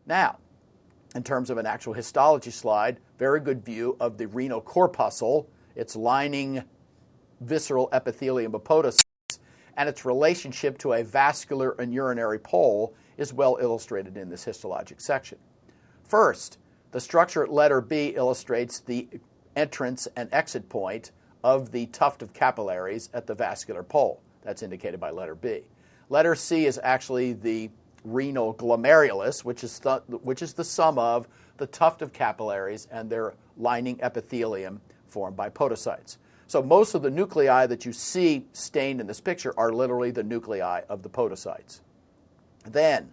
Now, in terms of an actual histology slide, very good view of the renal corpuscle, its lining visceral epithelium of podocytes, and its relationship to a vascular and urinary pole is well illustrated in this histologic section. First, the structure at letter B illustrates the entrance and exit point of the tuft of capillaries at the vascular pole. That's indicated by letter B. Letter C is actually the renal glomerulus, which is the sum of the tuft of capillaries and their lining epithelium formed by podocytes. So most of the nuclei that you see stained in this picture are literally the nuclei of the podocytes. Then,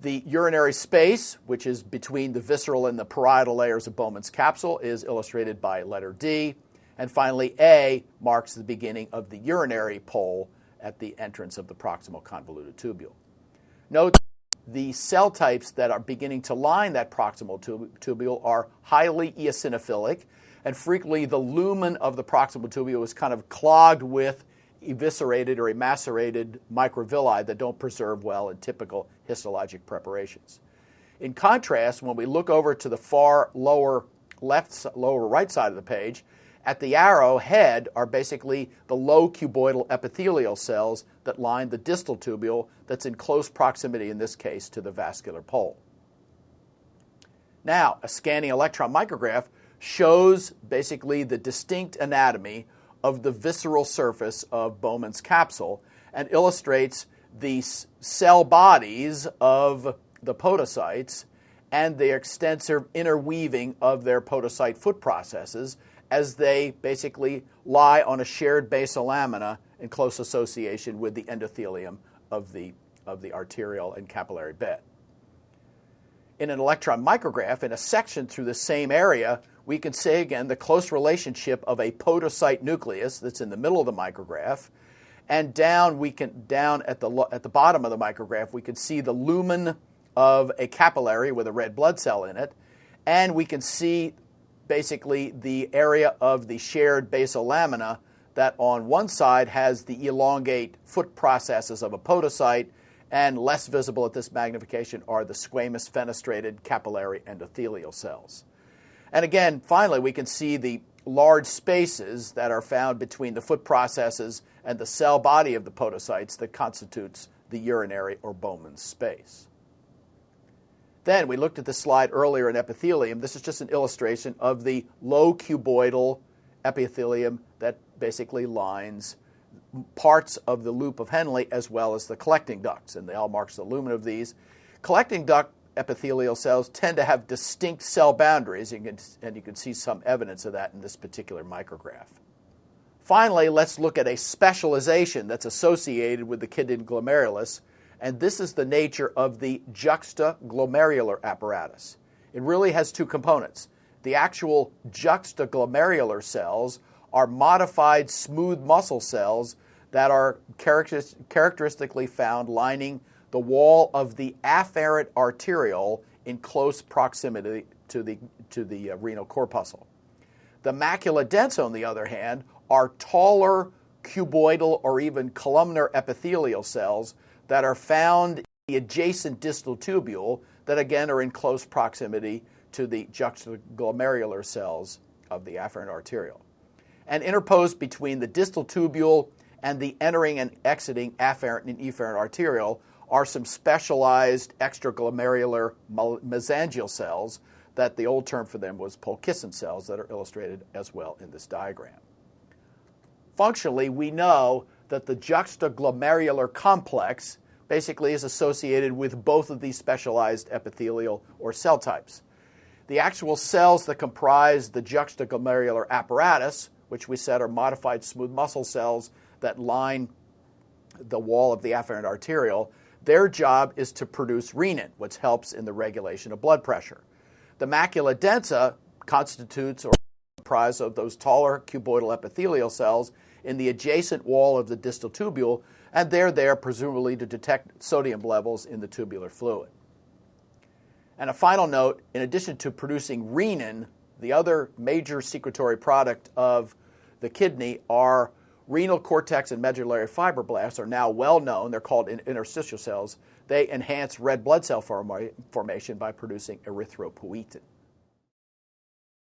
the urinary space, which is between the visceral and the parietal layers of Bowman's capsule, is illustrated by letter D. And finally, A marks the beginning of the urinary pole at the entrance of the proximal convoluted tubule. Note the cell types that are beginning to line that proximal tubule are highly eosinophilic, and frequently the lumen of the proximal tubule is kind of clogged with eviscerated or emascerated microvilli that don't preserve well in typical histologic preparations. In contrast, when we look over to the far lower right side of the page, at the arrowhead are basically the low cuboidal epithelial cells that line the distal tubule that's in close proximity, in this case, to the vascular pole. Now, a scanning electron micrograph shows basically the distinct anatomy of the visceral surface of Bowman's capsule and illustrates the cell bodies of the podocytes and the extensive interweaving of their podocyte foot processes as they basically lie on a shared basal lamina in close association with the endothelium of the arterial and capillary bed. In an electron micrograph, in a section through the same area, we can see again the close relationship of a podocyte nucleus that's in the middle of the micrograph, and down at the bottom of the micrograph we can see the lumen of a capillary with a red blood cell in it, and we can see basically the area of the shared basal lamina that on one side has the elongate foot processes of a podocyte, and less visible at this magnification are the squamous fenestrated capillary endothelial cells. And again, finally, we can see the large spaces that are found between the foot processes and the cell body of the podocytes that constitutes the urinary or Bowman's space. Then we looked at this slide earlier in epithelium. This is just an illustration of the low cuboidal epithelium that basically lines parts of the loop of Henle as well as the collecting ducts, and they all marks the lumen of these. Collecting duct epithelial cells tend to have distinct cell boundaries, and you can see some evidence of that in this particular micrograph. Finally, let's look at a specialization that's associated with the kidney glomerulus, and this is the nature of the juxtaglomerular apparatus. It really has two components. The actual juxtaglomerular cells are modified smooth muscle cells that are characteristically found lining the wall of the afferent arteriole in close proximity to the renal corpuscle. The macula densa, on the other hand, are taller cuboidal or even columnar epithelial cells that are found in the adjacent distal tubule that again are in close proximity to the juxtaglomerular cells of the afferent arteriole. And interposed between the distal tubule and the entering and exiting afferent and efferent arteriole are some specialized extraglomerular mesangial cells that the old term for them was Pulkisson cells that are illustrated as well in this diagram. Functionally, we know that the juxtaglomerular complex basically is associated with both of these specialized epithelial or cell types. The actual cells that comprise the juxtaglomerular apparatus, which we said are modified smooth muscle cells that line the wall of the afferent arteriole, their job is to produce renin, which helps in the regulation of blood pressure. The macula densa constitutes or comprises of those taller cuboidal epithelial cells in the adjacent wall of the distal tubule, and they're there presumably to detect sodium levels in the tubular fluid. And a final note, in addition to producing renin, the other major secretory product of the kidney are renal cortex and medullary fibroblasts are now well known. They're called interstitial cells they enhance red blood cell formation by producing erythropoietin.